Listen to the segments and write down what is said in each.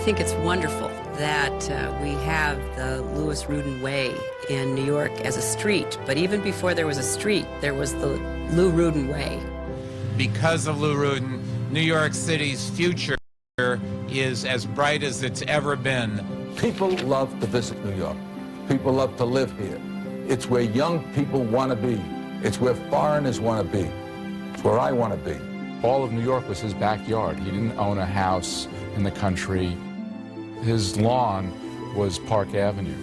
think it's wonderful that we have the Louis Rudin Way in New York as a street, but even before there was a street, there was the Lou Rudin Way. Because of Lou Rudin, New York City's future is as bright as it's ever been. People love to visit New York. People love to live here. It's where young people want to be. It's where foreigners want to be. It's where I want to be. All of New York was his backyard. He didn't own a house in the country. His lawn was Park Avenue.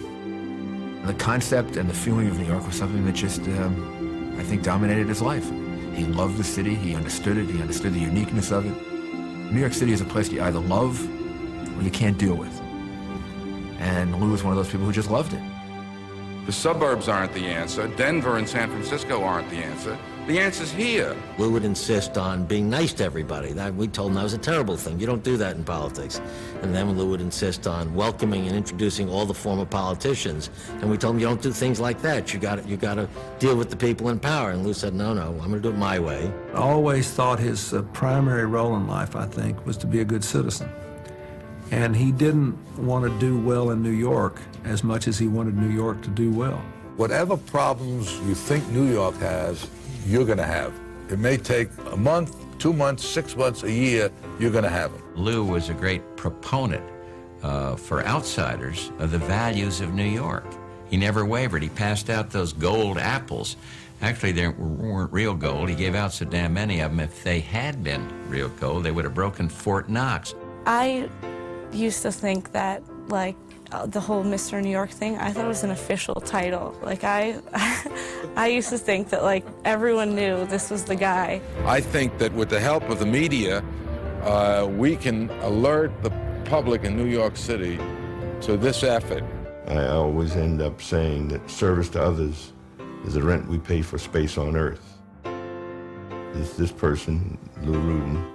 The concept and the feeling of New York was something that just, I think, dominated his life. He loved the city, he understood it, he understood the uniqueness of it. New York City is a place you either love or you can't deal with. And Lou was one of those people who just loved it. The suburbs aren't the answer. Denver and San Francisco aren't the answer. The answer's here. Lou would insist on being nice to everybody. We told him that was a terrible thing. You don't do that in politics. And then Lou would insist on welcoming and introducing all the former politicians. And we told him, you don't do things like that. You got to deal with the people in power. And Lou said, no, I'm going to do it my way. I always thought his primary role in life, I think, was to be a good citizen. And he didn't want to do well in New York as much as he wanted New York to do well. Whatever problems you think New York has, you're going to have. It may take a month, 2 months, 6 months, a year, you're going to have them. Lou was a great proponent for outsiders of the values of New York. He never wavered. He passed out those gold apples. Actually, they weren't real gold. He gave out so damn many of them. If they had been real gold, they would have broken Fort Knox. I used to think that, like, the whole Mr. New York thing, I thought it was an official title. Like, I used to think that, like, everyone knew this was the guy. I think that with the help of the media, we can alert the public in New York City to this effort. I always end up saying that service to others is the rent we pay for space on Earth. This person, Lou Rudin,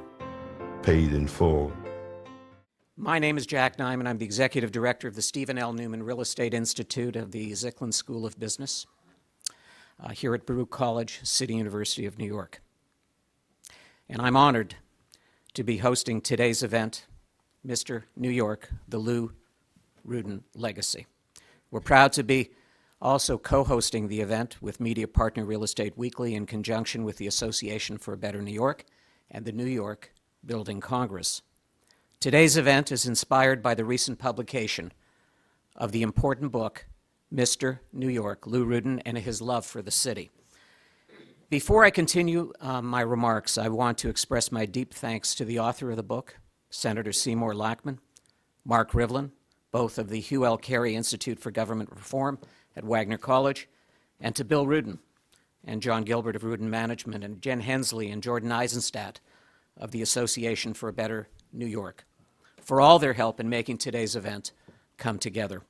paid in full. My name is Jack Nyman. I'm the Executive Director of the Stephen L. Newman Real Estate Institute of the Zicklin School of Business here at Baruch College, City University of New York. And I'm honored to be hosting today's event, Mr. New York, the Lou Rudin Legacy. We're proud to be also co-hosting the event with media partner Real Estate Weekly in conjunction with the Association for a Better New York and the New York Building Congress. Today's event is inspired by the recent publication of the important book, Mr. New York, Lou Rudin and His Love for the City. Before I continue my remarks, I want to express my deep thanks to the author of the book, Senator Seymour Lackman, Mark Rivlin, both of the Hugh L. Carey Institute for Government Reform at Wagner College, and to Bill Rudin and John Gilbert of Rudin Management, and Jen Hensley and Jordan Eisenstadt of the Association for a Better New York, for all their help in making today's event come together.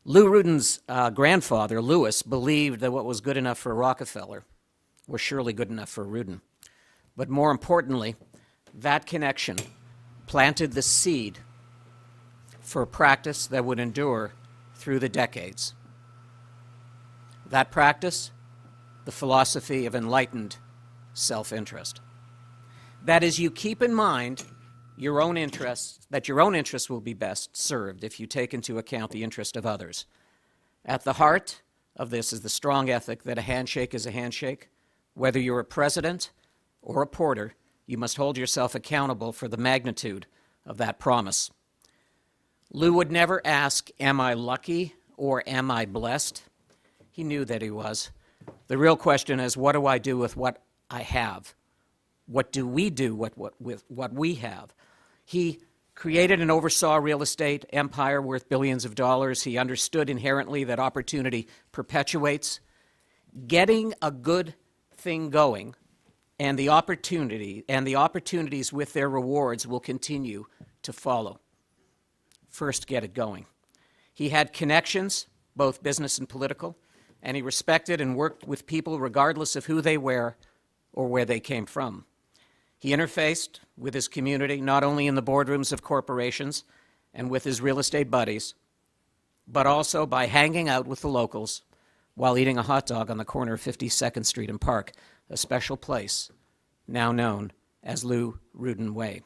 Lou Rudin's grandfather, Louis, believed that what was good enough for Rockefeller was surely good enough for Rudin. But more importantly, that connection planted the seed for a practice that would endure through the decades. That practice, the philosophy of enlightened self-interest. That is, you keep in mind your own interests, that your own interests will be best served if you take into account the interest of others. At the heart of this is the strong ethic that a handshake is a handshake. Whether you're a president or a porter, you must hold yourself accountable for the magnitude of that promise. Lou would never ask, am I lucky or am I blessed? He knew that he was. The real question is, what do I do with what I have? What do we do with what we have? He created and oversaw a real estate empire worth billions of dollars. He understood inherently that opportunity perpetuates. Getting a good thing going and the opportunities with their rewards will continue to follow. First, get it going. He had connections, both business and political, and he respected and worked with people regardless of who they were or where they came from. He interfaced with his community, not only in the boardrooms of corporations and with his real estate buddies, but also by hanging out with the locals while eating a hot dog on the corner of 52nd Street and Park, a special place now known as Lou Rudin Way.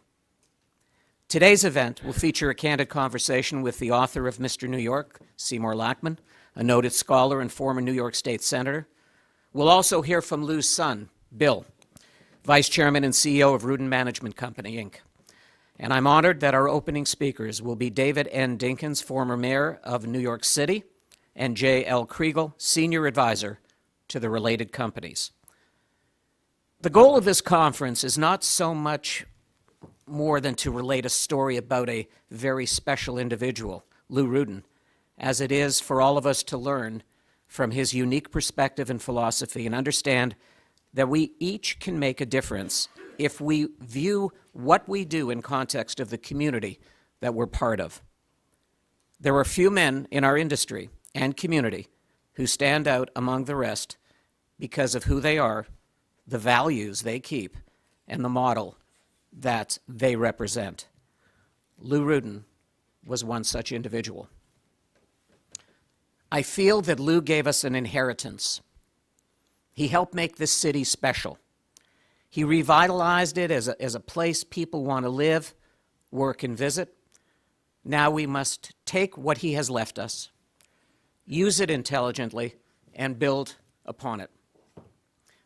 Today's event will feature a candid conversation with the author of Mr. New York, Seymour Lachman, a noted scholar and former New York State Senator. We'll also hear from Lou's son, Bill, Vice Chairman and CEO of Rudin Management Company, Inc. And I'm honored that our opening speakers will be David N. Dinkins, former mayor of New York City, and J. L. Kriegel, senior advisor to the related companies. The goal of this conference is not so much more than to relate a story about a very special individual, Lou Rudin, as it is for all of us to learn from his unique perspective and philosophy and understand that we each can make a difference if we view what we do in context of the community that we're part of. There are few men in our industry and community who stand out among the rest because of who they are, the values they keep, and the model that they represent. Lou Rudin was one such individual. I feel that Lou gave us an inheritance. He helped make this city special. He revitalized it as a place people want to live, work, and visit. Now we must take what he has left us, use it intelligently, and build upon it,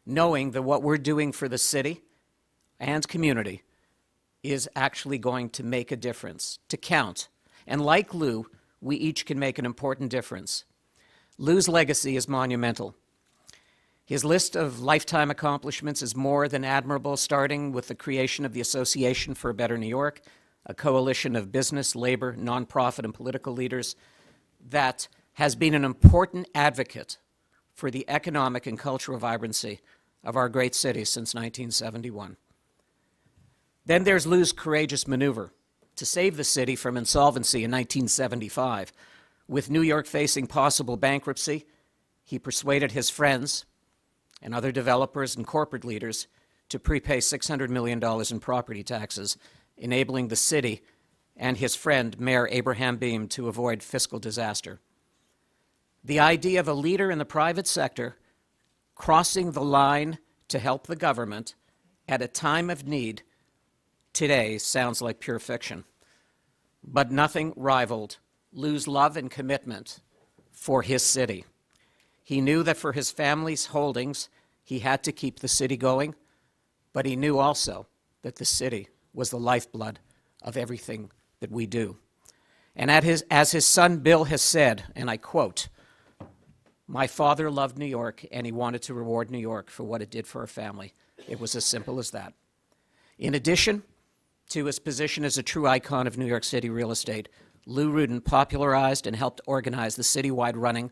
knowing that what we're doing for the city and community is actually going to make a difference, to count. And like Lou, we each can make an important difference. Lou's legacy is monumental. His list of lifetime accomplishments is more than admirable, starting with the creation of the Association for a Better New York, a coalition of business, labor, nonprofit, and political leaders that has been an important advocate for the economic and cultural vibrancy of our great city since 1971. Then there's Lou's courageous maneuver to save the city from insolvency in 1975. With New York facing possible bankruptcy, he persuaded his friends and other developers and corporate leaders to prepay $600 million in property taxes, enabling the city and his friend, Mayor Abraham Beame, to avoid fiscal disaster. The idea of a leader in the private sector crossing the line to help the government at a time of need today sounds like pure fiction. But nothing rivaled Lou's love and commitment for his city. He knew that for his family's holdings, he had to keep the city going, but he knew also that the city was the lifeblood of everything that we do. And as his son Bill has said, and I quote, "My father loved New York, and he wanted to reward New York for what it did for our family." It was as simple as that. In addition to his position as a true icon of New York City real estate, Lou Rudin popularized and helped organize the citywide running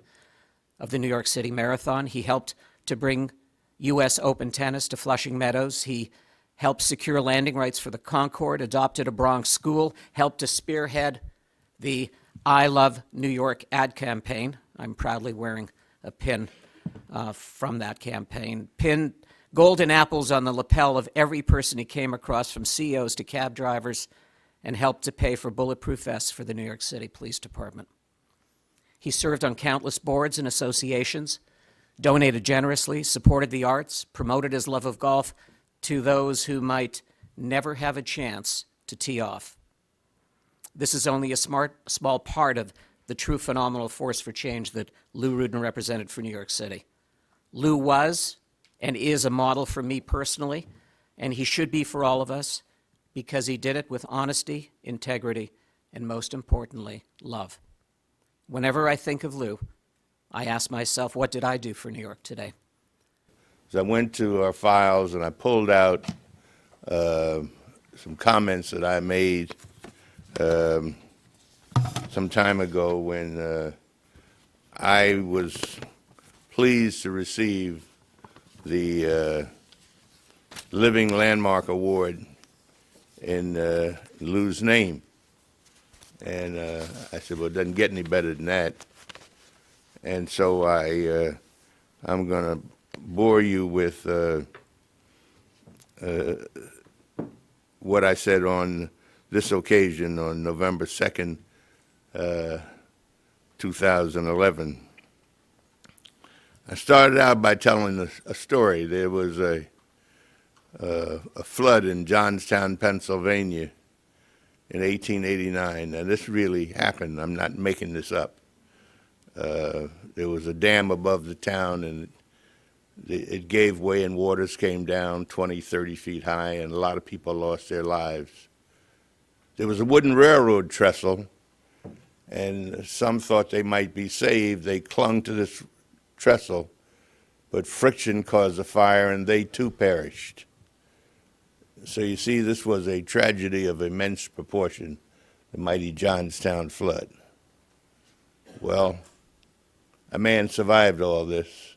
of the New York City Marathon. He helped to bring U.S. Open tennis to Flushing Meadows. He helped secure landing rights for the Concorde, adopted a Bronx school, helped to spearhead the I Love New York ad campaign. I'm proudly wearing a pin from that campaign. Pinned golden apples on the lapel of every person he came across, from CEOs to cab drivers, and helped to pay for bulletproof vests for the New York City Police Department. He served on countless boards and associations, donated generously, supported the arts, promoted his love of golf to those who might never have a chance to tee off. This is only a small part of the true phenomenal force for change that Lou Rudin represented for New York City. Lou was and is a model for me personally, and he should be for all of us, because he did it with honesty, integrity, and most importantly, love. Whenever I think of Lou, I ask myself, what did I do for New York today? So I went to our files and I pulled out some comments that I made some time ago when I was pleased to receive the Living Landmark Award in Lou's name. And I said, well, it doesn't get any better than that. And so I'm going to bore you with what I said on this occasion on November 2nd, 2011. I started out by telling a story. There was a flood in Johnstown, Pennsylvania in 1889. Now, this really happened. I'm not making this up. There was a dam above the town, and it gave way and waters came down 20, 30 feet high, and a lot of people lost their lives. There was a wooden railroad trestle, and some thought they might be saved. They clung to this trestle, but friction caused a fire, and they too perished. So you see, this was a tragedy of immense proportion, the mighty Johnstown flood. Well, a man survived all this.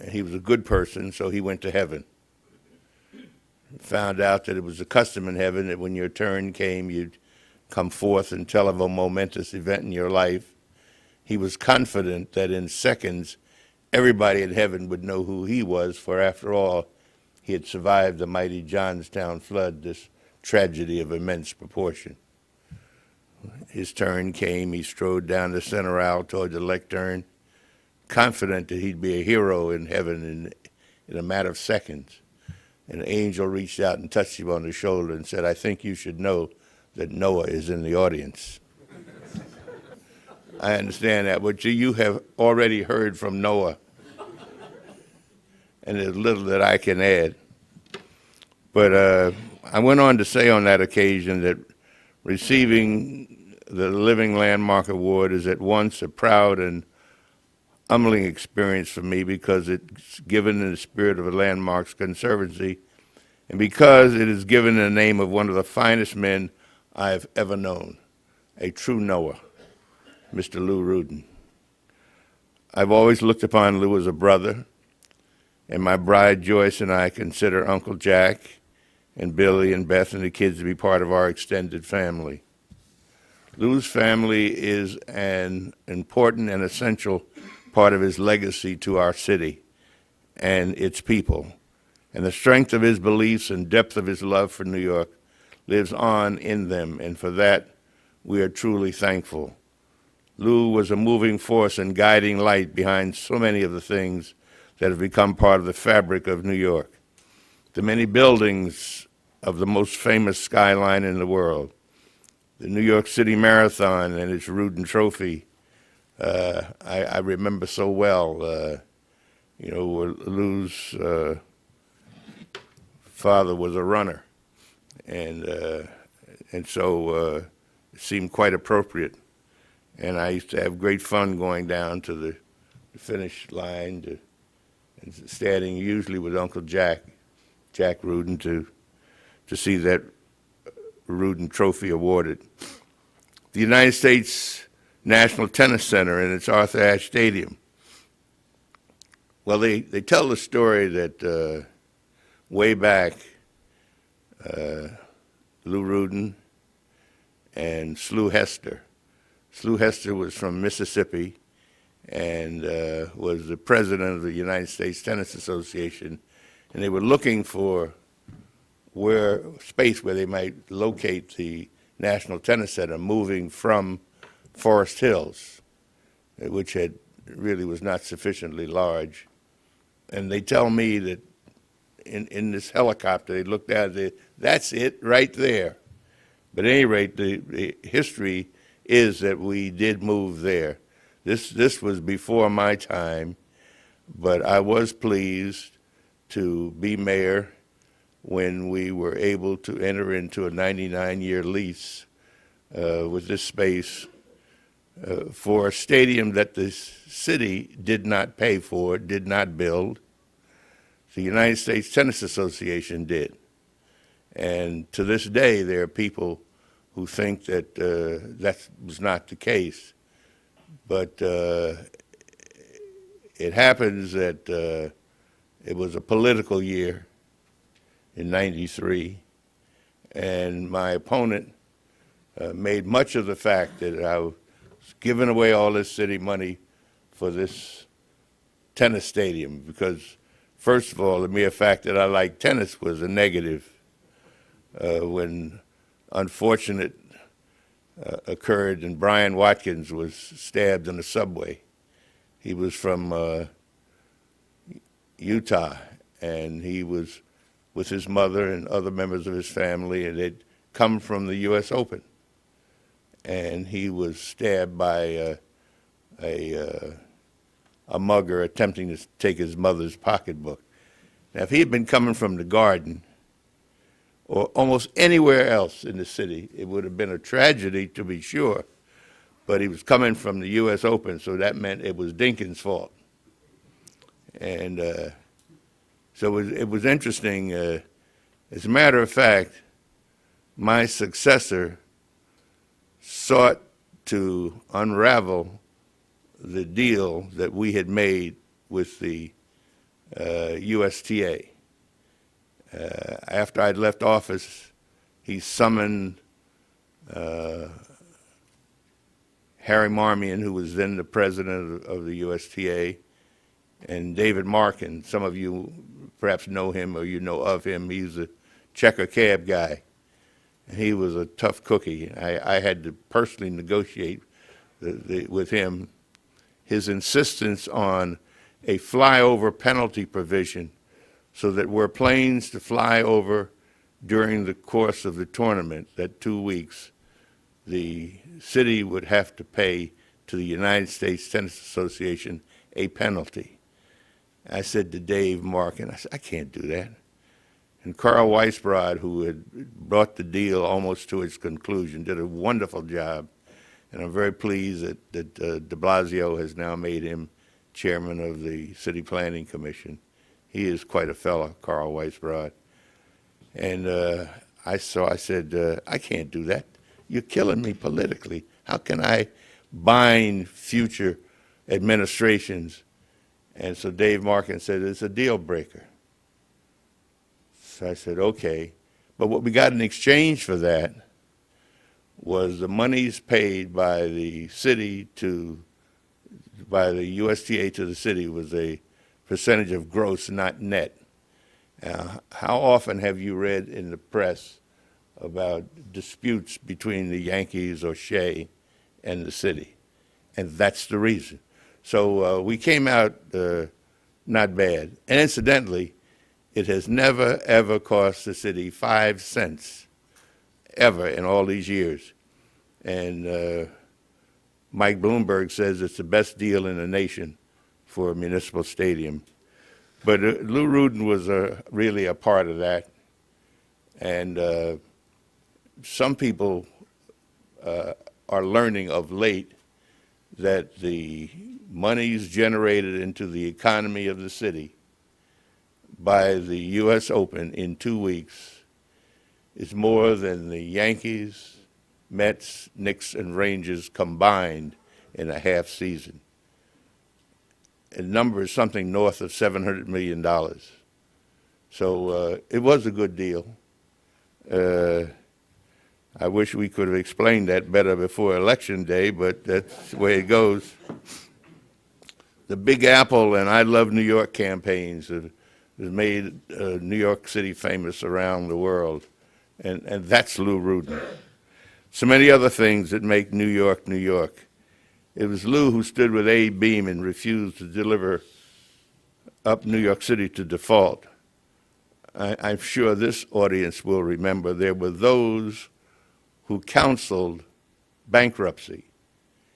He was a good person, so he went to heaven. Found out that it was a custom in heaven that when your turn came, you'd come forth and tell of a momentous event in your life. He was confident that in seconds, everybody in heaven would know who he was, for after all, he had survived the mighty Johnstown flood, this tragedy of immense proportion. His turn came. He strode down the center aisle toward the lectern, confident that he'd be a hero in heaven in a matter of seconds. An angel reached out and touched him on the shoulder and said, "I think you should know that Noah is in the audience." I understand that, but you have already heard from Noah, and there's little that I can add. But I went on to say on that occasion that receiving the Living Landmark Award is at once a proud and humbling experience for me, because it's given in the spirit of a landmarks conservancy, and because it is given in the name of one of the finest men I have ever known, a true Noah, Mr. Lou Rudin. I've always looked upon Lou as a brother, and my bride Joyce and I consider Uncle Jack and Billy and Beth and the kids to be part of our extended family. Lou's family is an important and essential part of his legacy to our city and its people. And the strength of his beliefs and depth of his love for New York lives on in them, and for that we are truly thankful. Lou was a moving force and guiding light behind so many of the things that have become part of the fabric of New York. The many buildings of the most famous skyline in the world, the New York City Marathon and its Rudin Trophy, I remember so well. Lou's father was a runner, and so it seemed quite appropriate. And I used to have great fun going down to the finish line and standing usually with Uncle Jack Rudin, to see that Rudin Trophy awarded. The United States National Tennis Center and its Arthur Ashe Stadium. Well, they tell the story that way back, Lou Rudin and Slew Hester. Slew Hester was from Mississippi and was the president of the United States Tennis Association, and they were looking for space where they might locate the National Tennis Center, moving from Forest Hills, which really was not sufficiently large. And they tell me that in this helicopter, they looked at it, that's it right there. But at any rate, the history is that we did move there. This was before my time, but I was pleased to be mayor when we were able to enter into a 99-year lease with this space for a stadium that the city did not pay for, did not build. The United States Tennis Association did. And to this day, there are people who think that that was not the case. But it happens that it was a political year in '93, and my opponent made much of the fact that I was giving away all this city money for this tennis stadium, because first of all, the mere fact that I like tennis was a negative. When unfortunate occurred and Brian Watkins was stabbed in the subway. He was from Utah, and he was with his mother and other members of his family, and they'd come from the U.S. Open, and he was stabbed by a mugger attempting to take his mother's pocketbook. Now, if he had been coming from the Garden or almost anywhere else in the city, it would have been a tragedy, to be sure, but he was coming from the U.S. Open, so that meant it was Dinkins' fault. And so it was interesting. As a matter of fact, my successor sought to unravel the deal that we had made with the USTA. After I'd left office, he summoned Harry Marmion, who was then the president of the USTA, and David Markin. Some of you perhaps know him or you know of him. He's a checker cab guy. And he was a tough cookie. I had to personally negotiate with him his insistence on a flyover penalty provision so that were planes to fly over during the course of the tournament, that 2 weeks, the city would have to pay to the United States Tennis Association a penalty. I said to Dave Markin, I said, I can't do that. And Carl Weisbrod, who had brought the deal almost to its conclusion, did a wonderful job. And I'm very pleased that de Blasio has now made him chairman of the City Planning Commission. He is quite a fellow, Carl Weisbrod. And I said, I can't do that. You're killing me politically. How can I bind future administrations? And so Dave Markin said, it's a deal breaker. So I said, okay. But what we got in exchange for that was the monies paid by the city by the USTA to the city was a percentage of gross, not net. How often have you read in the press about disputes between the Yankees or Shea and the city? And that's the reason. So we came out not bad. And incidentally, it has never, ever cost the city 5 cents, ever in all these years. And Mike Bloomberg says it's the best deal in the nation for a municipal stadium. But Lou Rudin was really a part of that. And some people are learning of late that the monies generated into the economy of the city by the U.S. Open in 2 weeks is more than the Yankees, Mets, Knicks, and Rangers combined in a half season. The number is something north of $700 million. So it was a good deal. I wish we could have explained that better before Election Day, but that's the way it goes. The Big Apple and I Love New York campaigns have made New York City famous around the world, and that's Lou Rudin. So many other things that make New York, New York. It was Lou who stood with Abe Beam and refused to deliver up New York City to default. I'm sure this audience will remember there were those who counseled bankruptcy.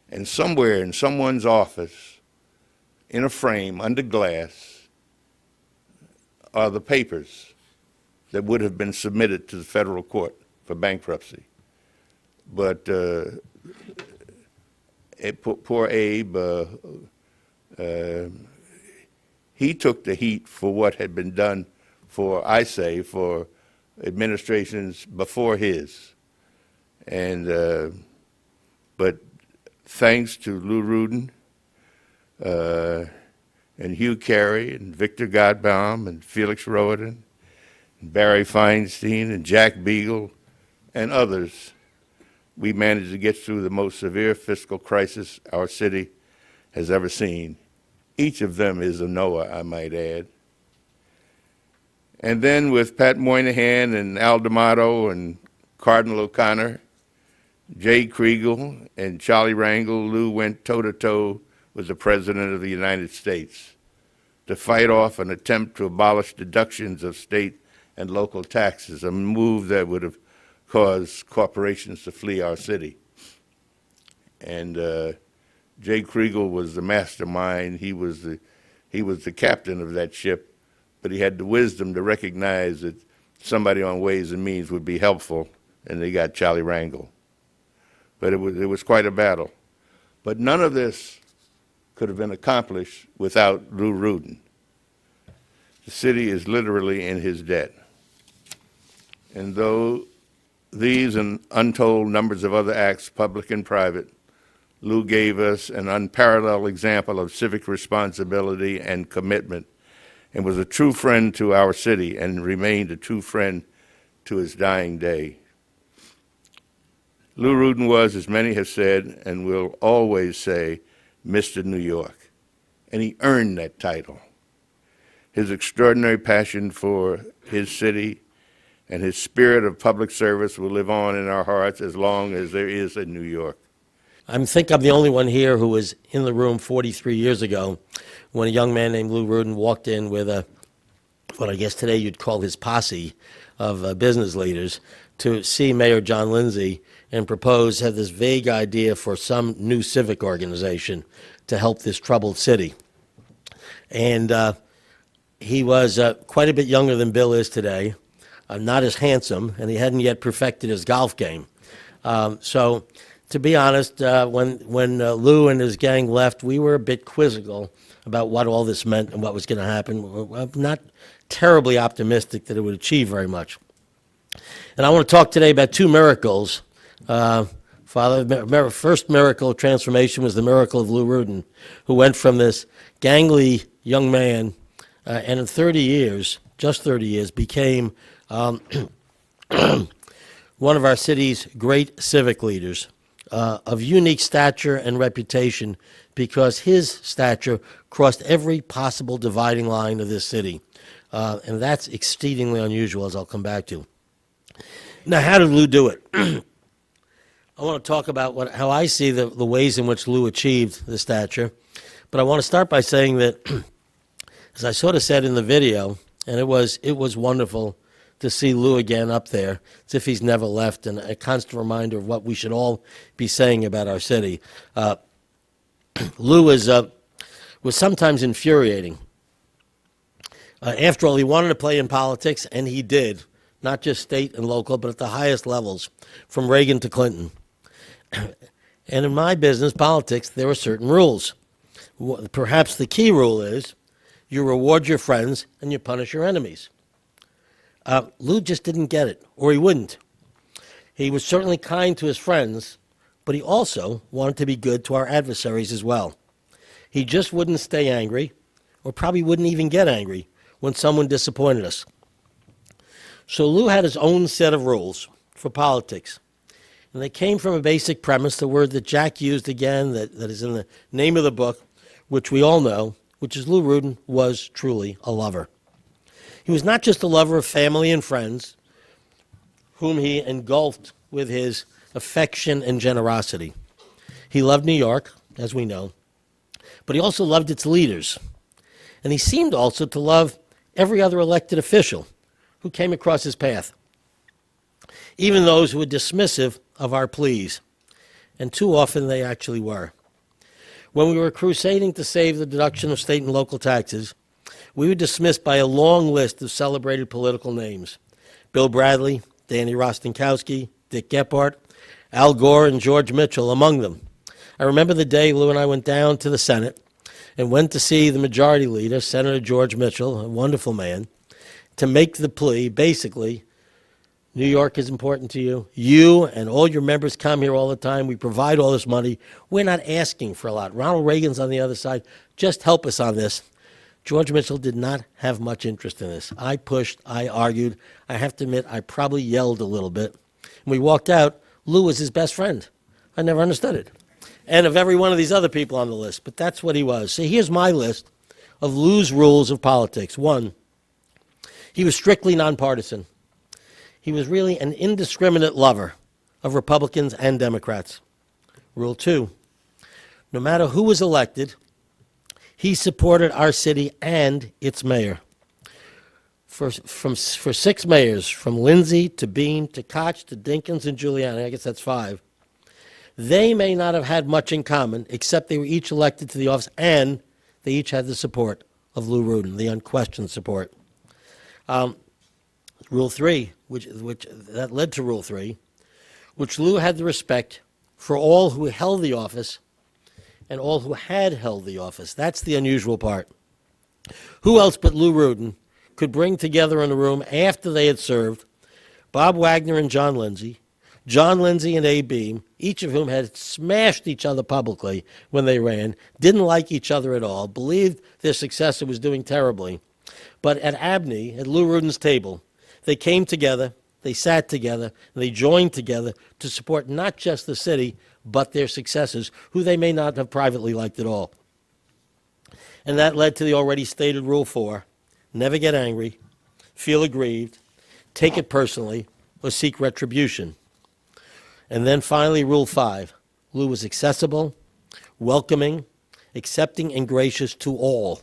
And somewhere in someone's office, in a frame under glass, are the papers that would have been submitted to the federal court for bankruptcy. But poor Abe, he took the heat for what had been done for administrations before his. And but thanks to Lou Rudin and Hugh Carey and Victor Godbaum and Felix Roeden and Barry Feinstein and Jack Beagle and others, we managed to get through the most severe fiscal crisis our city has ever seen. Each of them is a Noah, I might add. And then with Pat Moynihan and Al D'Amato and Cardinal O'Connor, Jay Kriegel and Charlie Rangel, Lou went toe-to-toe with the President of the United States to fight off an attempt to abolish deductions of state and local taxes, a move that would have cause corporations to flee our city. And Jay Kriegel was the mastermind. He was the captain of that ship, but he had the wisdom to recognize that somebody on Ways and Means would be helpful, and they got Charlie Rangel. But it was quite a battle. But none of this could have been accomplished without Lou Rudin. The city is literally in his debt. And though these and untold numbers of other acts, public and private, Lou gave us an unparalleled example of civic responsibility and commitment, and was a true friend to our city and remained a true friend to his dying day. Lou Rudin was, as many have said, and will always say, Mr. New York, and he earned that title. His extraordinary passion for his city and his spirit of public service will live on in our hearts as long as there is a New York. I think I'm the only one here who was in the room 43 years ago when a young man named Lou Rudin walked in with what I guess today you'd call his posse of business leaders to see Mayor John Lindsay and propose, had this vague idea for some new civic organization to help this troubled city. And he was quite a bit younger than Bill is today, not as handsome, and he hadn't yet perfected his golf game. So to be honest, when Lou and his gang left, we were a bit quizzical about what all this meant and what was going to happen. I'm not terribly optimistic that it would achieve very much. And I want to talk today about two miracles. First miracle of transformation was the miracle of Lou Rudin, who went from this gangly young man and in 30 years, just 30 years, became one of our city's great civic leaders. Of unique stature and reputation, because his stature crossed every possible dividing line of this city. And that's exceedingly unusual, as I'll come back to. Now, how did Lou do it? I want to talk about how I see the ways in which Lou achieved the stature. But I want to start by saying that, as I sort of said in the video, and it was wonderful to see Lou again up there, as if he's never left, and a constant reminder of what we should all be saying about our city. Lou was sometimes infuriating. After all, he wanted to play in politics, and he did, not just state and local, but at the highest levels, from Reagan to Clinton. And in my business, politics, there are certain rules. Perhaps the key rule is you reward your friends and you punish your enemies. Lou just didn't get it, or he wouldn't. He was certainly kind to his friends, but he also wanted to be good to our adversaries as well. He just wouldn't stay angry, or probably wouldn't even get angry, when someone disappointed us. So Lou had his own set of rules for politics, and they came from a basic premise, the word that Jack used again, that is in the name of the book, which we all know, which is Lou Rudin was truly a lover. He was not just a lover of family and friends, whom he engulfed with his affection and generosity. He loved New York, as we know, but he also loved its leaders. And he seemed also to love every other elected official who came across his path, even those who were dismissive of our pleas. And too often they actually were. When we were crusading to save the deduction of state and local taxes, we were dismissed by a long list of celebrated political names. Bill Bradley, Danny Rostenkowski, Dick Gephardt, Al Gore, and George Mitchell among them. I remember the day Lou and I went down to the Senate and went to see the majority leader, Senator George Mitchell, a wonderful man, to make the plea, basically, New York is important to you. You and all your members come here all the time. We provide all this money. We're not asking for a lot. Ronald Reagan's on the other side. Just help us on this. George Mitchell did not have much interest in this. I pushed, I argued. I have to admit, I probably yelled a little bit. When we walked out, Lou was his best friend. I never understood it. And of every one of these other people on the list, but that's what he was. So here's my list of Lou's rules of politics. 1, he was strictly nonpartisan. He was really an indiscriminate lover of Republicans and Democrats. Rule 2, no matter who was elected, he supported our city and its mayor. for 6 mayors, from Lindsay to Bean to Koch to Dinkins and Giuliani, I guess that's 5, they may not have had much in common, except they were each elected to the office, and they each had the support of Lou Rudin, the unquestioned support. Rule 3, which that led to Rule 3, which Lou had the respect for all who held the office and all who had held the office. That's the unusual part. Who else but Lou Rudin could bring together in a room after they had served Bob Wagner and John Lindsay and Abe Beam, each of whom had smashed each other publicly when they ran, didn't like each other at all, believed their successor was doing terribly. But at Abney, at Lou Rudin's table, they came together, they sat together, and they joined together to support not just the city, but their successors, who they may not have privately liked at all. And that led to the already stated Rule 4, never get angry, feel aggrieved, take it personally, or seek retribution. And then finally, Rule 5, Lou was accessible, welcoming, accepting, and gracious to all.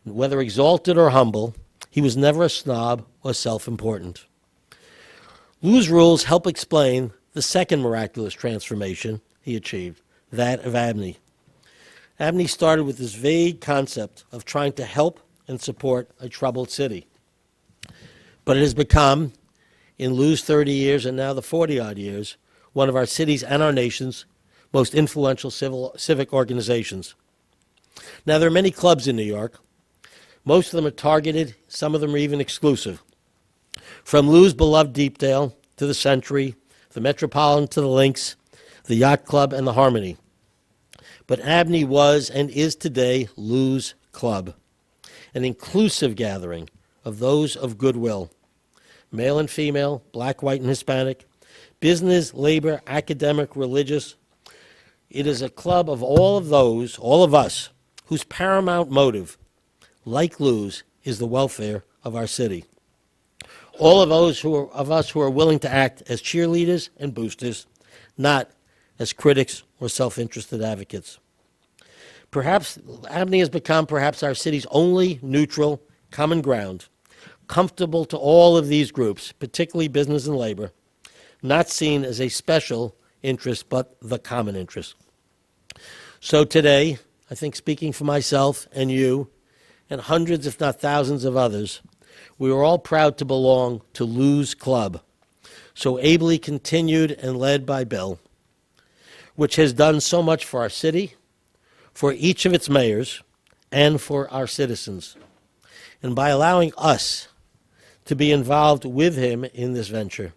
Whether exalted or humble, he was never a snob or self-important. Lou's rules help explain the second miraculous transformation he achieved, that of Abney. Abney started with this vague concept of trying to help and support a troubled city. But it has become, in Lou's 30 years and now the 40-odd years, one of our city's and our nation's most influential civic organizations. Now, there are many clubs in New York. Most of them are targeted. Some of them are even exclusive. From Lou's beloved Deepdale to the Century, the Metropolitan to the Lynx, the Yacht Club, and the Harmony. But Abney was and is today Lou's club, an inclusive gathering of those of goodwill, male and female, black, white, and Hispanic, business, labor, academic, religious. It is a club of all of those, all of us, whose paramount motive, like Lou's, is the welfare of our city. All of us who are willing to act as cheerleaders and boosters, not as critics or self-interested advocates. Perhaps Abney has become perhaps our city's only neutral common ground, comfortable to all of these groups, particularly business and labor, not seen as a special interest, but the common interest. So today, I think speaking for myself and you, and hundreds, if not thousands of others, we are all proud to belong to Lou's Club, so ably continued and led by Bill, which has done so much for our city, for each of its mayors, and for our citizens. And by allowing us to be involved with him in this venture,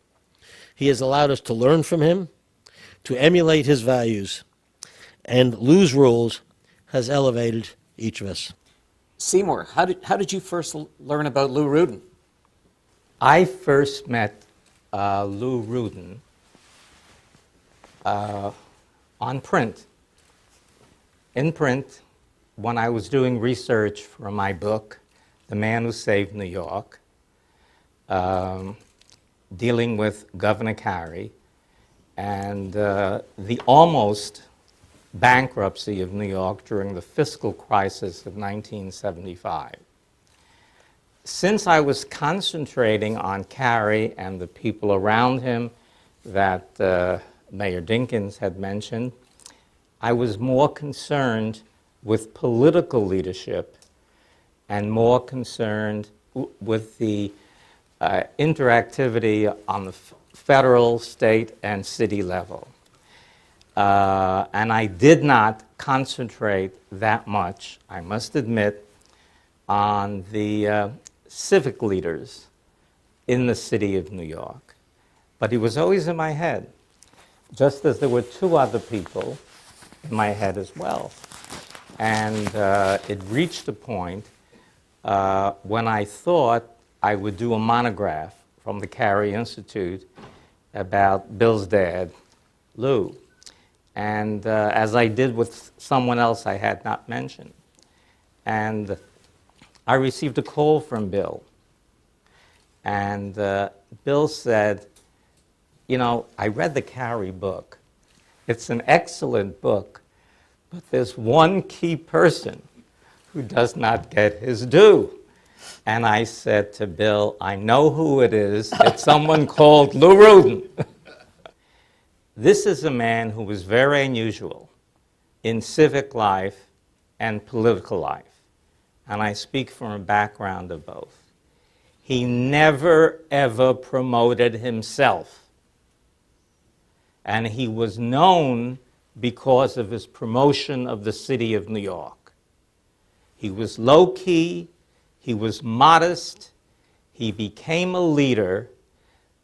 he has allowed us to learn from him, to emulate his values, and Lou's rules has elevated each of us. Seymour, how did you first learn about Lou Rudin? I first met Lou Rudin on print. In print, when I was doing research for my book, The Man Who Saved New York, dealing with Governor Carey and the almost bankruptcy of New York during the fiscal crisis of 1975. Since I was concentrating on Carey and the people around him that Mayor Dinkins had mentioned, I was more concerned with political leadership and more concerned with the interactivity on the federal, state, and city level. And I did not concentrate that much, I must admit, on the civic leaders in the city of New York. But he was always in my head, just as there were 2 other people in my head as well. And it reached a point when I thought I would do a monograph from the Carey Institute about Bill's dad, Lou. And as I did with someone else I had not mentioned. And I received a call from Bill. And Bill said, you know, I read the Carey book. It's an excellent book, but there's one key person who does not get his due. And I said to Bill, I know who it is. It's someone called Lou Rudin. This is a man who was very unusual in civic life and political life. And I speak from a background of both. He never, ever promoted himself. And he was known because of his promotion of the city of New York. He was low-key, he was modest, he became a leader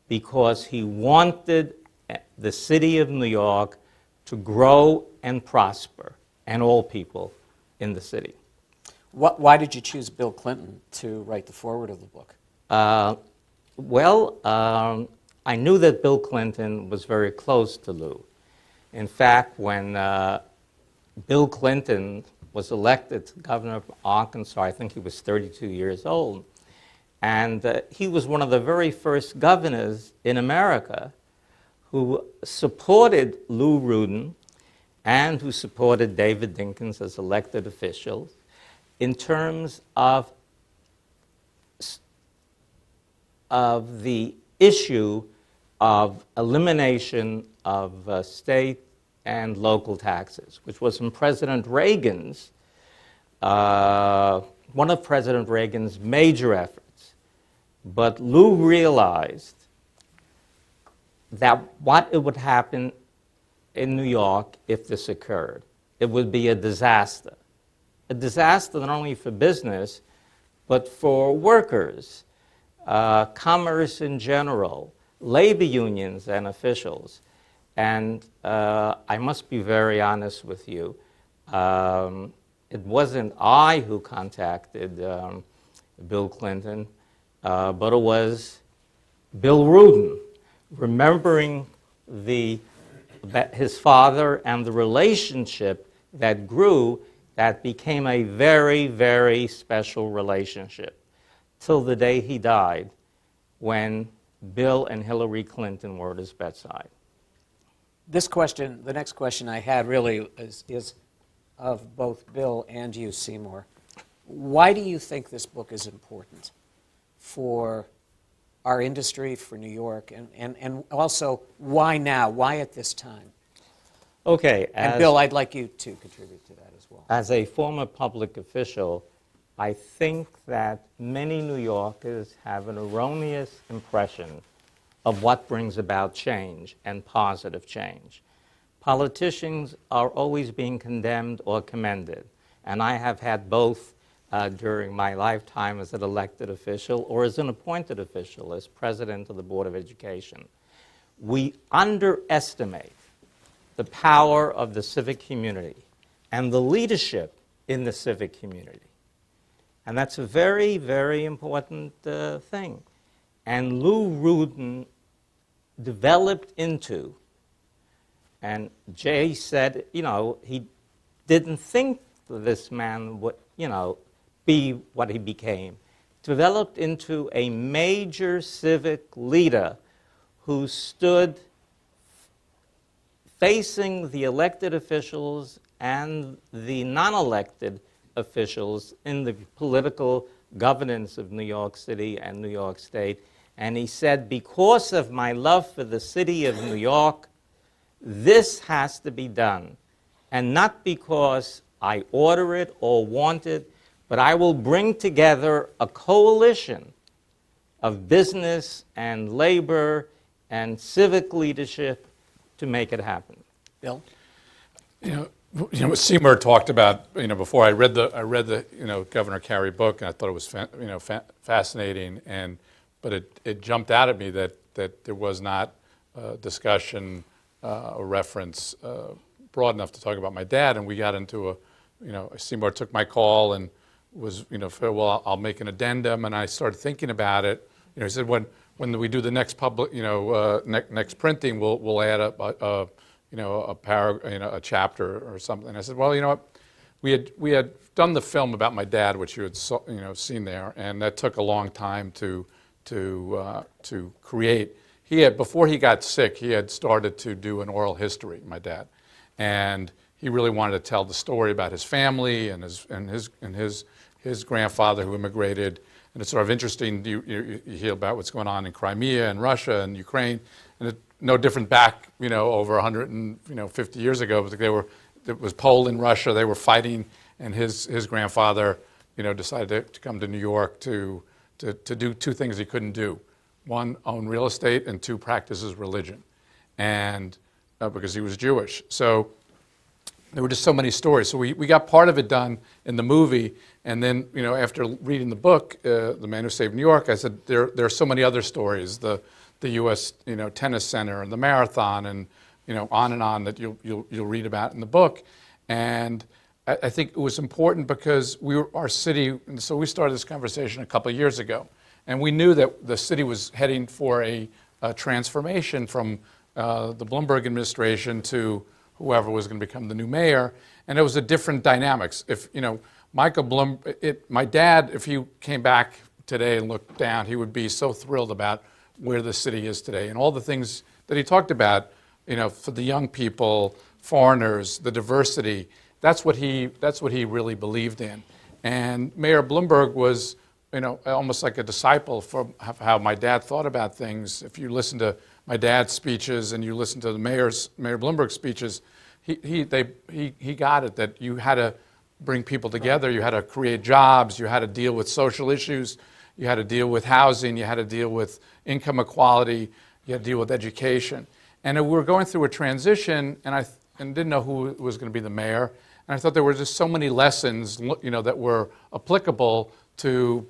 because he wanted the city of New York to grow and prosper, and all people in the city. Why did you choose Bill Clinton to write the foreword of the book? I knew that Bill Clinton was very close to Lou. In fact, when Bill Clinton was elected governor of Arkansas, I think he was 32 years old, and he was one of the very first governors in America who supported Lou Rudin and who supported David Dinkins as elected officials in terms of the issue of elimination of state and local taxes, which was in President Reagan's, one of President Reagan's major efforts. But Lou realized that what it would happen in New York if this occurred. It would be a disaster. A disaster not only for business, but for workers, commerce in general, labor unions and officials. And I must be very honest with you. It wasn't I who contacted Bill Clinton, but it was Bill Rudin, remembering his father and the relationship that grew, that became a very, very special relationship till the day he died, when Bill and Hillary Clinton were at his bedside. This question, the next question I had really is of both Bill and you, Seymour. Why do you think this book is important for our industry, for New York, and also why now? Why at this time? Okay. And Bill, I'd like you to contribute to that as well. As a former public official, I think that many New Yorkers have an erroneous impression of what brings about change and positive change. Politicians are always being condemned or commended, and I have had both during my lifetime as an elected official or as an appointed official, as president of the Board of Education. We underestimate the power of the civic community and the leadership in the civic community. And that's a very, very important thing. And Lou Rudin developed into, and Jay said, he didn't think this man would, be what he became, developed into a major civic leader who stood facing the elected officials and the non-elected officials in the political governance of New York City and New York State. And he said, because of my love for the city of New York, this has to be done. And not because I order it or want it, but I will bring together a coalition of business and labor and civic leadership to make it happen. Bill? What Seymour talked about, before I read the Governor Carey book, and I thought it was fascinating, but it jumped out at me that there was not a discussion or reference broad enough to talk about my dad, and we got into Seymour took my call and was, well, I'll make an addendum, and I started thinking about it. He said, when we do the next public, next printing, we'll add a a chapter or something. I said, well, you know what, we had done the film about my dad, which you had seen there, and that took a long time to create. Before he got sick, he had started to do an oral history, my dad, and he really wanted to tell the story about his family and his grandfather who immigrated And it's sort of interesting, you hear about what's going on in Crimea and Russia and Ukraine, and no different back, over 150 years ago. It was Poland, Russia, they were fighting, and his grandfather, decided to come to New York to do two things he couldn't do. One, own real estate, and two, practice his religion. And because he was Jewish. So there were just so many stories. So we got part of it done in the movie, and then after reading the book, The Man Who Saved New York, I said there are so many other stories, the U.S. Tennis Center and the marathon, and on that you'll read about in the book. And I think it was important because our city, and so we started this conversation a couple of years ago, and we knew that the city was heading for a transformation from the Bloomberg administration to whoever was going to become the new mayor, and it was a different dynamics. If Michael Bloom, my dad, if he came back today and looked down, he would be so thrilled about where the city is today and all the things that he talked about. For the young people, foreigners, the diversity. That's what he really believed in. And Mayor Bloomberg was, almost like a disciple from how my dad thought about things. If you listen to my dad's speeches and you listen to Mayor Bloomberg's speeches, he got it, that you had to bring people together, you had to create jobs, you had to deal with social issues, you had to deal with housing, you had to deal with income equality, you had to deal with education. And we were going through a transition, and didn't know who was going to be the mayor. And I thought there were just so many lessons, that were applicable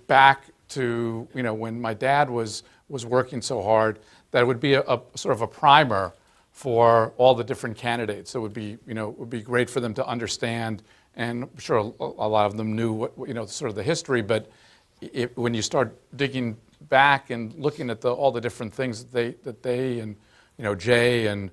back to when my dad was working so hard, that it would be a sort of a primer for all the different candidates. It would be great for them to understand, and I'm sure a lot of them knew what, sort of the history, but when you start digging back and looking at all the different things that they and Jay and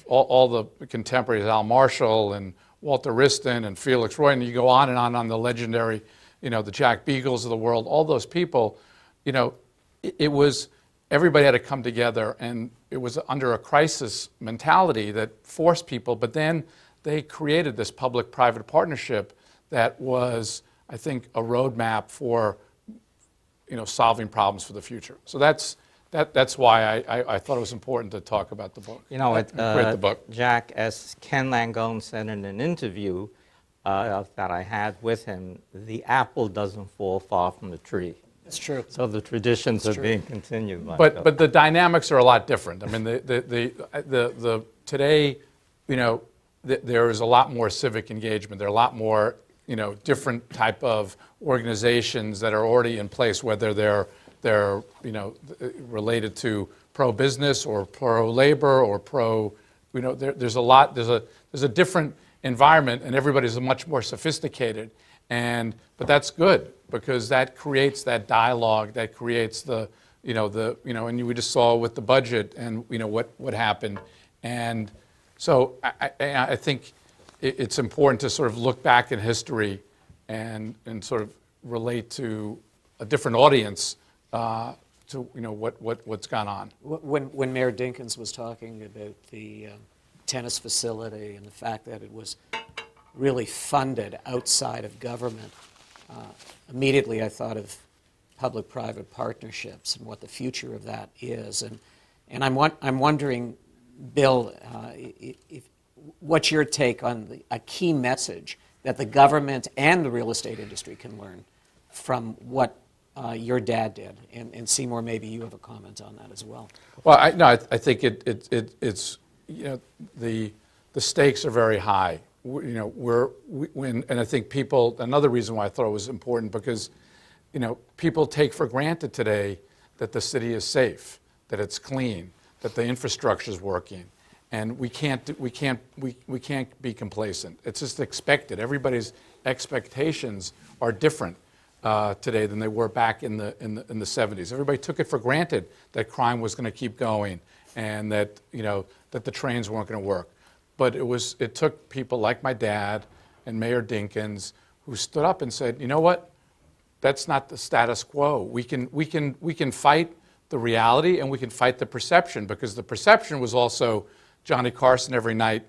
all the contemporaries, Al Marshall and Walter Wriston and Felix Roy, and you go on the legendary, the Jack Beagles of the world, all those people, it was, everybody had to come together, and it was under a crisis mentality that forced people, but then they created this public-private partnership that was, I think, a roadmap for, solving problems for the future. So that's why I thought it was important to talk about the book. Read the book. Jack, as Ken Langone said in an interview that I had with him, the apple doesn't fall far from the tree. That's true. So the traditions are being continued. But the dynamics are a lot different. I mean, today, there is a lot more civic engagement. There are a lot more, different type of organizations that are already in place, whether they're related to pro-business or pro-labor or there's a different environment, and everybody's much more sophisticated. But that's good, because that creates that dialogue, that creates and we just saw with the budget and what happened. And so I think it's important to sort of look back in history and sort of relate to a different audience to what's gone on. When Mayor Dinkins was talking about the tennis facility and the fact that it was really funded outside of government, immediately I thought of public-private partnerships and what the future of that is. And I'm wondering, Bill, what's your take on a key message that the government and the real estate industry can learn from what your dad did? And Seymour, maybe you have a comment on that as well. Well, I think it's the stakes are very high. And I think people, another reason why I thought it was important, because people take for granted today that the city is safe, that it's clean, that the infrastructure is working, and we can't be complacent. It's just expected. Everybody's expectations are different today than they were back in the 70s. Everybody took it for granted that crime was going to keep going, and that that the trains weren't going to work. But it took people like my dad and Mayor Dinkins who stood up and said, you know what? That's not the status quo. We can fight the reality, and we can fight the perception, because the perception was also Johnny Carson every night,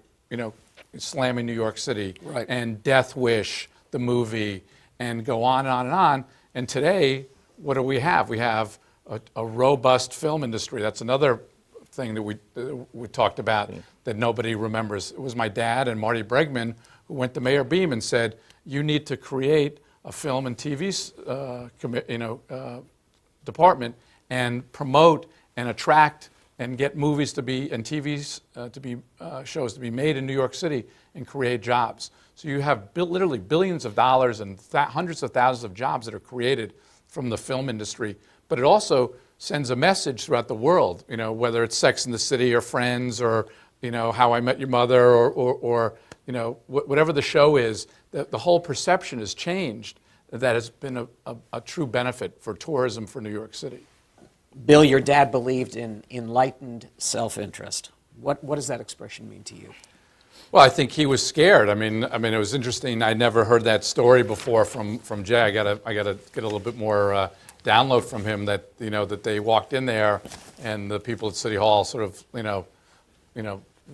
slamming New York City, right, and Death Wish, the movie, and go on and on and on. And today, what do we have? We have a robust film industry. That's another thing that we talked about that nobody remembers. It was my dad and Marty Bregman who went to Mayor Beam and said, you need to create a film and TV department and promote and attract and get movies to be and TVs to be shows to be made in New York City and create jobs. So you have literally billions of dollars and hundreds of thousands of jobs that are created from the film industry. But it also sends a message throughout the world, whether it's Sex and the City or Friends or, How I Met Your Mother or whatever the show is, the whole perception has changed. That has been a true benefit for tourism for New York City. Bill, your dad believed in enlightened self-interest. What does that expression mean to you? Well, I think he was scared. I mean, it was interesting. I never heard that story before from Jay. I gotta get a little bit more download from him that that they walked in there and the people at City Hall sort of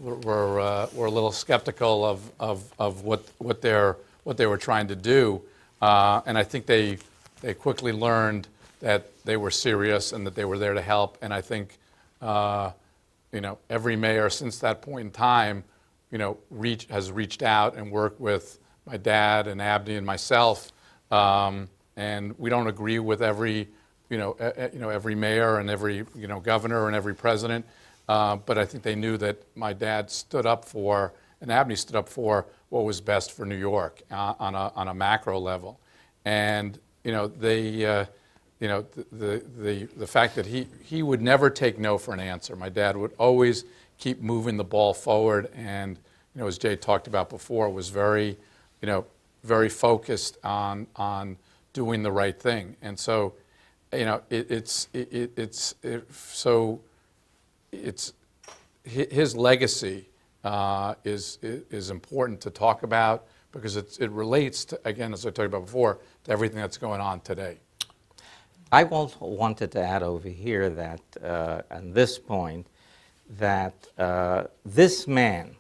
were a little skeptical of what they were trying to do, and I think they quickly learned that they were serious and that they were there to help. And I think every mayor since that point in time has reached out and worked with my dad and Abney and myself, and we don't agree with every every mayor and every governor and every president, but I think they knew that my dad stood up for and Abney stood up for what was best for New York on a macro level, and the fact that he would never take no for an answer. My dad would always keep moving the ball forward, and as Jay talked about before, was very focused on doing the right thing. And so his legacy is important to talk about because it relates to, again, as I talked about before, to everything that's going on today. I also wanted to add over here that, at this point, that this man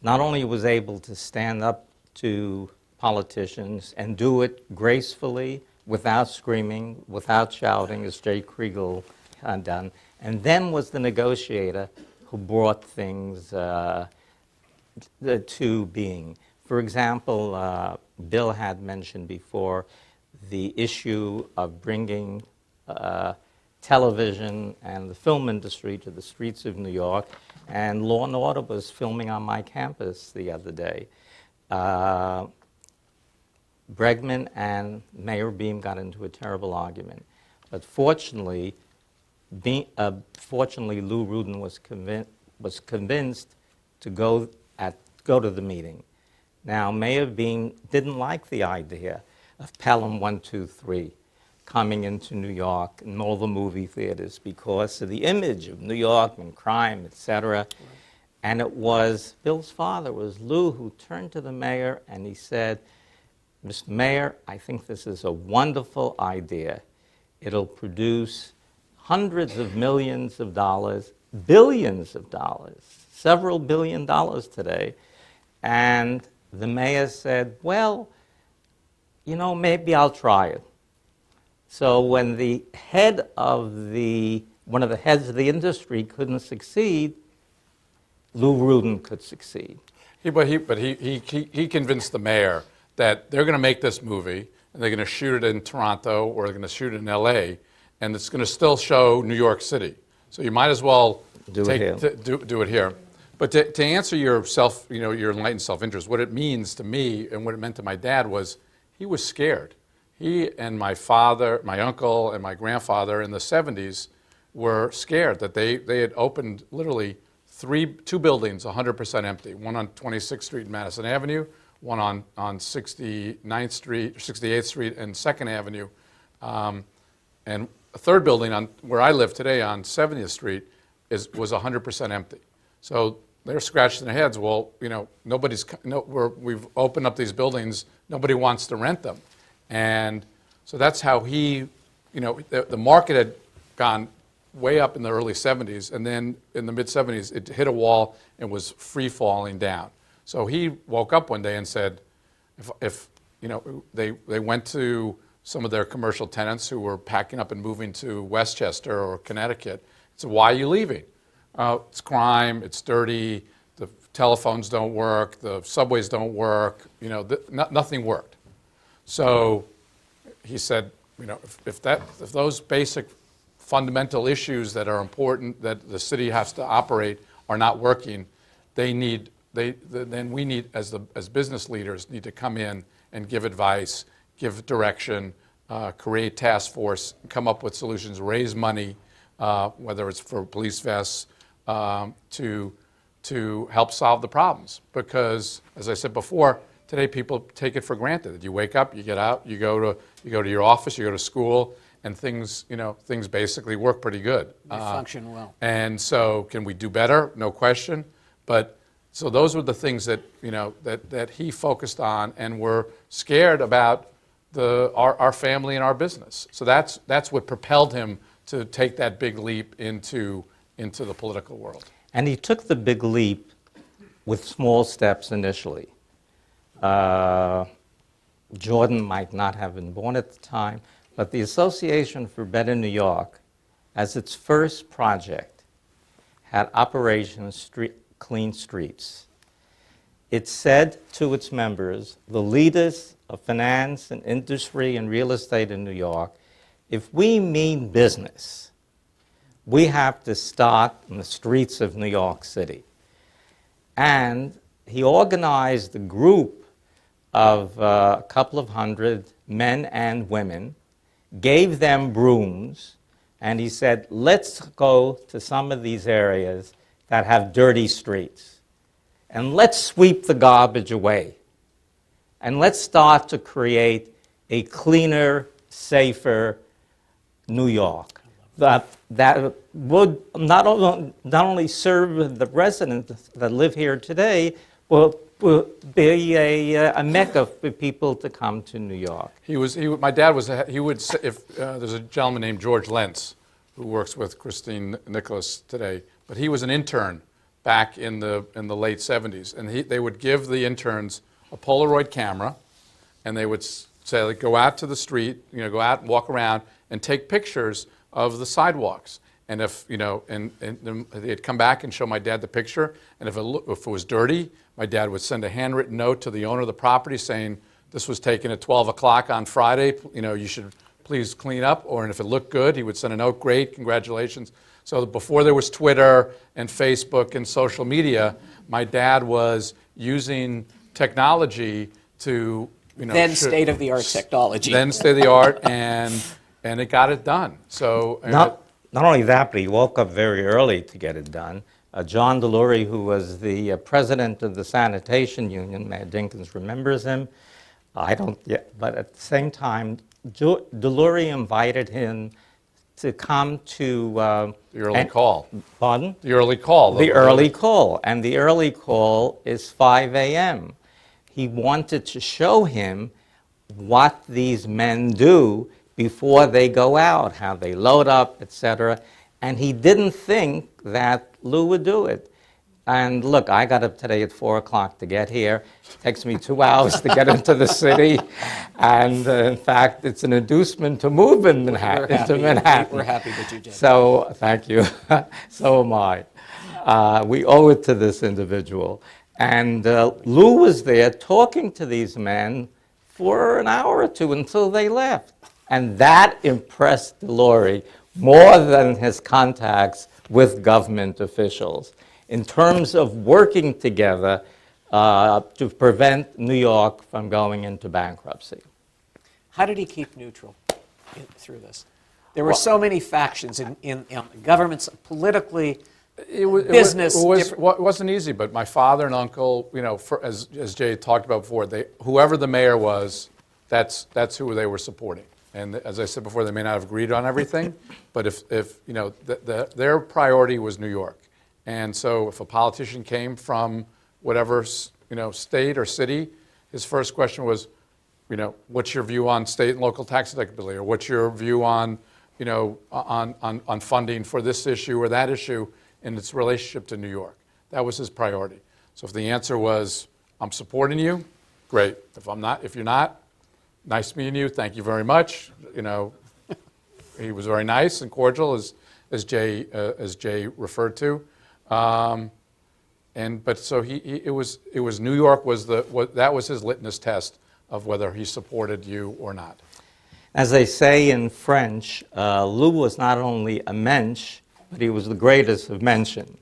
not only was able to stand up to politicians and do it gracefully, without screaming, without shouting, as Jay Kriegel had done, and then was the negotiator who brought things to being. For example, Bill had mentioned before the issue of bringing television and the film industry to the streets of New York, and Law and Order was filming on my campus the other day. Bregman and Mayor Beam got into a terrible argument, but fortunately, Lou Rudin was convinced to go to the meeting. Now, Mayor Beam didn't like the idea of Pelham 123 coming into New York and all the movie theaters because of the image of New York and crime, etc. Right. And it was Bill's father, was Lou, who turned to the mayor and he said, Mr. Mayor, I think this is a wonderful idea. It'll produce hundreds of millions of dollars, billions of dollars, several $1 billion today. And the mayor said, well, maybe I'll try it. So when one of the heads of the industry couldn't succeed, Lou Rudin could succeed. But he convinced the mayor that they're going to make this movie, and they're going to shoot it in Toronto, or they're going to shoot it in L.A., and it's going to still show New York City. So you might as well do it here. But to answer your enlightened self-interest, what it means to me and what it meant to my dad was he was scared. He and my father, my uncle, and my grandfather in the 70s were scared that they had opened literally two buildings 100% empty, one on 26th Street and Madison Avenue, one on 68th Street and 2nd Avenue, and a third building where I live today on 70th Street was 100% empty. So they're scratching their heads. Well, we've opened up these buildings. Nobody wants to rent them, and so that's how the market had gone way up in the early 70s, and then in the mid 70s it hit a wall and was free falling down. So he woke up one day and said, if they went to some of their commercial tenants who were packing up and moving to Westchester or Connecticut. So why are you leaving? It's crime, it's dirty, the telephones don't work, the subways don't work, nothing worked. So he said, if those basic fundamental issues that are important that the city has to operate are not working, then we need, as business leaders, need to come in and give advice, give direction, create task force, come up with solutions, raise money, whether it's for police vests, to help solve the problems. Because, as I said before, today people take it for granted. You wake up, you get out, you go to your office, you go to school, and things basically work pretty good. They function well. And so, can we do better? No question. But so those were the things that that he focused on, and were scared about our family and our business. So that's what propelled him to take that big leap into the political world. And he took the big leap with small steps initially. Jordan might not have been born at the time, but the Association for Better New York, as its first project, had Operation Clean Streets. It said to its members, the leaders of finance and industry and real estate in New York, if we mean business, we have to start in the streets of New York City. And he organized a group of a couple of hundred men and women, gave them brooms, and he said, let's go to some of these areas that have dirty streets, and let's sweep the garbage away, and let's start to create a cleaner, safer New York that would not only serve the residents that live here today, will be a mecca for people to come to New York. My dad was. He would say, if there's a gentleman named George Lentz who works with Christine Nicholas today, but he was an intern back in the late 70s, and they would give the interns a Polaroid camera, and they would say, like, go out to the street, go out and walk around and take pictures of the sidewalks. And if and they'd come back and show my dad the picture, and if it was dirty, my dad would send a handwritten note to the owner of the property saying, this was taken at 12 o'clock on Friday, you should please clean up. Or, and if it looked good, he would send a note, great, congratulations. So before there was Twitter and Facebook and social media, my dad was using technology to, then state-of-the-art technology. Then state-of-the-art, and it got it done. So not only that, but he woke up very early to get it done. John Delury, who was the president of the Sanitation Union, Mayor Dinkins remembers him. I don't yet, but at the same time, Delury invited him to come to the early call. Pardon? The early call. The early call, and the early call is 5 a.m. He wanted to show him what these men do before they go out, how they load up, etc. And he didn't think that Lou would do it. And look, I got up today at 4 o'clock to get here. It takes me 2 hours to get into the city. And in fact, it's an inducement to move in Manhattan. We're happy that you did. So, thank you. So am I. We owe it to this individual. And Lou was there talking to these men for an hour or two until they left. And that impressed Delury more than his contacts with government officials in terms of working together to prevent New York from going into bankruptcy. How did he keep neutral through this? There were so many factions in governments, politically, business. It wasn't easy, but my father and uncle, as Jay talked about before, whoever the mayor was, that's who they were supporting. And as I said before, they may not have agreed on everything, but if their priority was New York. And so if a politician came from whatever state or city, his first question was, what's your view on state and local tax deductibility, or what's your view on on funding for this issue or that issue in its relationship to New York. That was his priority. So if the answer was, I'm supporting you, great. If you're not, nice meeting you. Thank you very much. He was very nice and cordial, as Jay referred to. But so it was New York that was his litmus test of whether he supported you or not. As they say in French, Lou was not only a mensch, but he was the greatest of Menschen.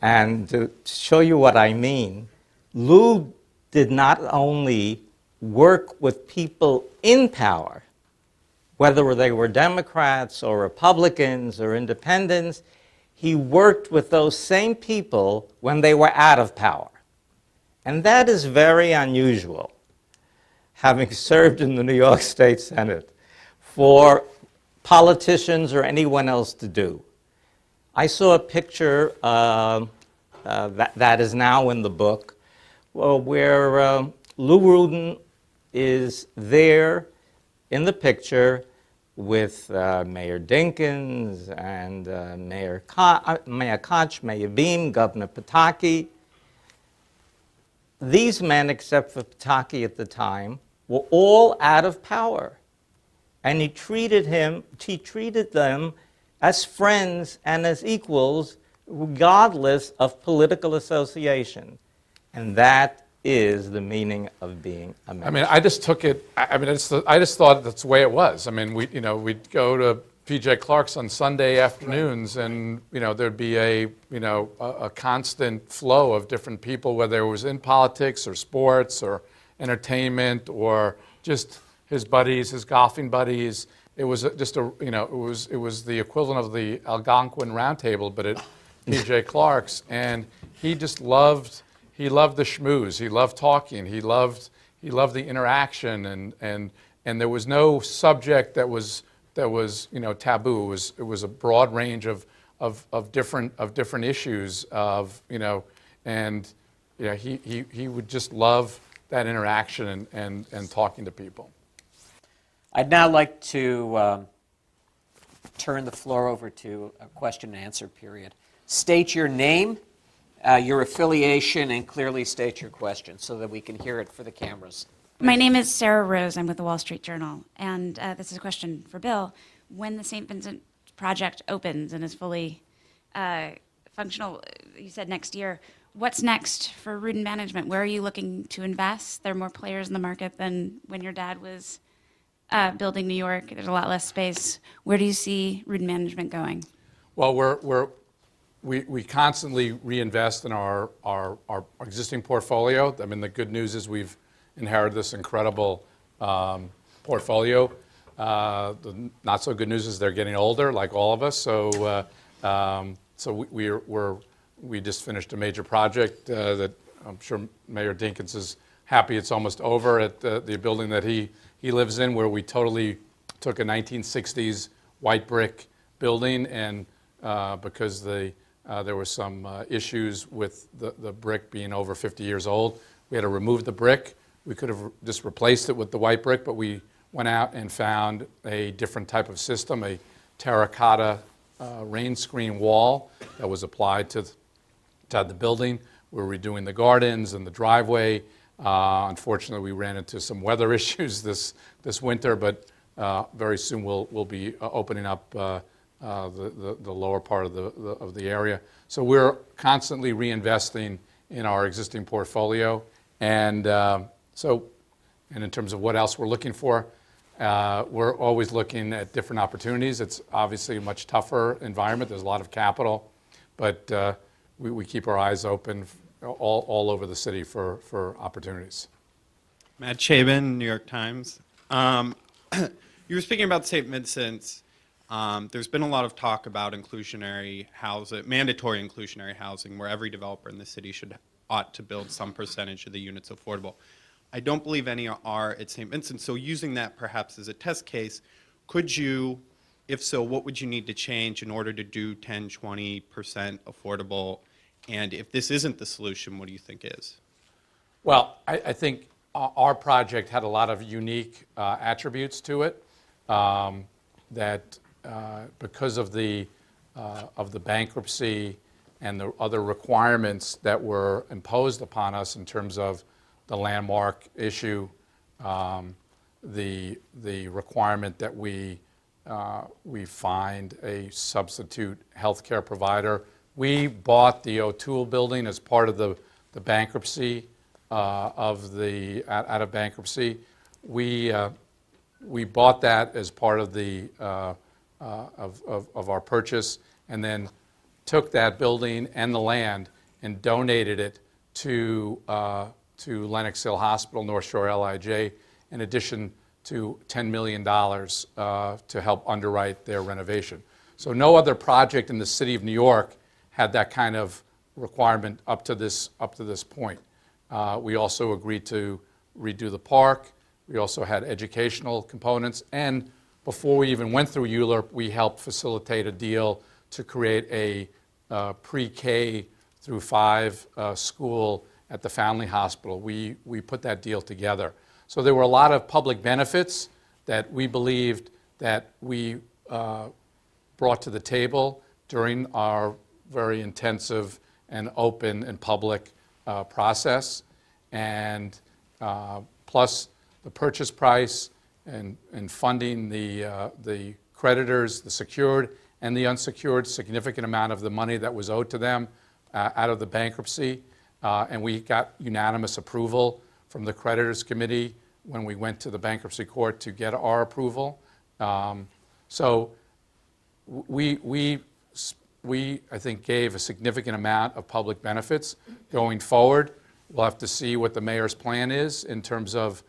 And to show you what I mean, Lou did not only work with people in power, whether they were Democrats or Republicans or independents, he worked with those same people when they were out of power. And that is very unusual, having served in the New York State Senate, for politicians or anyone else to do. I saw a picture that is now in the book where Lou Rudin is there in the picture with Mayor Dinkins and Mayor Koch, Mayor Beam, Governor Pataki. These men, except for Pataki at the time, were all out of power. And he treated them as friends and as equals, regardless of political association. And that is the meaning of being a mensch. I mean, I just took it. I just thought that's the way it was. I mean, we'd go to PJ Clark's on Sunday afternoons, and there'd be a constant flow of different people, whether it was in politics or sports or entertainment or just his buddies, his golfing buddies. It was just it was the equivalent of the Algonquin Round Table, but at PJ Clark's, and he just loved. He loved the schmooze. He loved talking. He loved the interaction, and there was no subject that was taboo. It was a broad range of different issues he would just love that interaction and talking to people. I'd now like to turn the floor over to a question and answer period. State your name, your affiliation, and clearly state your question so that we can hear it for the cameras. My name is Sarah Rose. I'm with the Wall Street Journal. And this is a question for Bill. When the St. Vincent project opens and is fully functional, you said next year, what's next for Rudin Management? Where are you looking to invest? There are more players in the market than when your dad was building New York. There's a lot less space. Where do you see Rudin Management going? Well, we constantly reinvest in our existing portfolio. I mean, the good news is we've inherited this incredible portfolio. The not so good news is they're getting older, like all of us. So we just finished a major project that I'm sure Mayor Dinkins is happy it's almost over at the building that he lives in, where we totally took a 1960s white brick building, and because there were some issues with the brick being over 50 years old, we had to remove the brick. We could have just replaced it with the white brick, but we went out and found a different type of system, a terracotta rain screen wall that was applied to the building. We were redoing the gardens and the driveway. Unfortunately, we ran into some weather issues this winter, but very soon we'll be opening up the lower part of the area. So we're constantly reinvesting in our existing portfolio, and in terms of what else we're looking for, we're always looking at different opportunities. It's obviously a much tougher environment. There's a lot of capital, but we keep our eyes open all over the city for opportunities. Matt Chabin, New York Times. You were speaking about St. Vincent's. There's been a lot of talk about inclusionary housing, mandatory inclusionary housing, where every developer in the city ought to build some percentage of the units affordable. I don't believe any are at St. Vincent, so using that perhaps as a test case, could you, if so, what would you need to change in order to do 10, 20% affordable? And if this isn't the solution, what do you think is? Well, I think our project had a lot of unique attributes to it that because of the bankruptcy and the other requirements that were imposed upon us in terms of the landmark issue, the requirement that we find a substitute healthcare provider. We bought the O'Toole building as part of the bankruptcy out of bankruptcy. We bought that as part of the of our purchase, and then took that building and the land and donated it to Lenox Hill Hospital, North Shore LIJ, in addition to $10 million to help underwrite their renovation. So no other project in the city of New York had that kind of requirement up to this point. We also agreed to redo the park. We also had educational components, and before we even went through ULURP, we helped facilitate a deal to create a pre-K through 5 school at the Foundling Hospital. We put that deal together. So there were a lot of public benefits that we believed that we brought to the table during our very intensive and open and public process, and plus the purchase price and funding the creditors, the secured and the unsecured, significant amount of the money that was owed to them out of the bankruptcy. And we got unanimous approval from the creditors committee when we went to the bankruptcy court to get our approval. So we, I think, gave a significant amount of public benefits. Going forward, we'll have to see what the mayor's plan is in terms of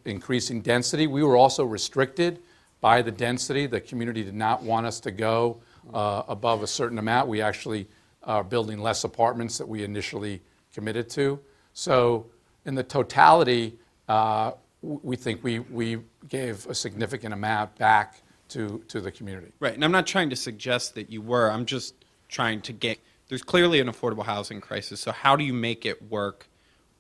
increasing density. We were also restricted by the density. The community did not want us to go above a certain amount. We actually are building less apartments that we initially committed to. So in the totality, we think we gave a significant amount back to the community. Right, and I'm not trying to suggest that you were. I'm just trying to get, there's clearly an affordable housing crisis, so how do you make it work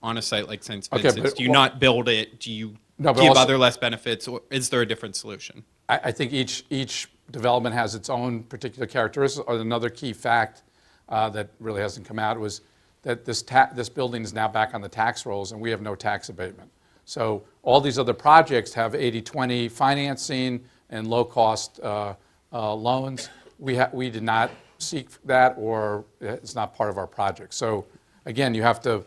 on a site like St. Vincent's? Do you not build it? Do you give other less benefits, or is there a different solution? I think each development has its own particular characteristics. Another key fact that really hasn't come out was that this building is now back on the tax rolls, and we have no tax abatement. So all these other projects have 80-20 financing and low-cost loans. We did not seek that, or it's not part of our project. So again, you have to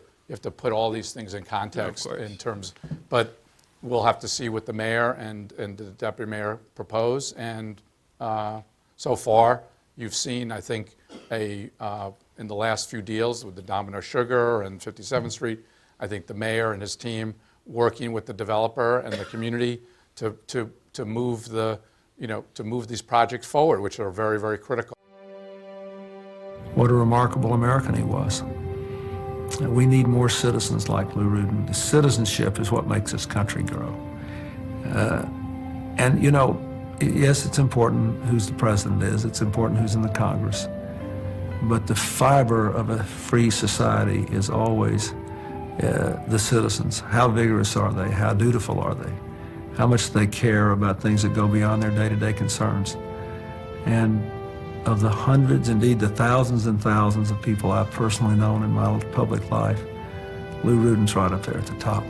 put all these things in context in terms, but we'll have to see what the mayor and the deputy mayor propose. And so far, you've seen, I think, in the last few deals with the Domino Sugar and 57th Street, I think the mayor and his team working with the developer and the community to move these projects forward, which are very, very critical. What a remarkable American he was. We need more citizens like Lou Rudin. The citizenship is what makes this country grow. And you know, yes, it's important who's the president is, it's important who's in the Congress, but the fiber of a free society is always the citizens. How vigorous are they? How dutiful are they? How much they care about things that go beyond their day-to-day concerns. And of the hundreds, indeed the thousands and thousands of people I've personally known in my public life, Lou Rudin's right up there at the top.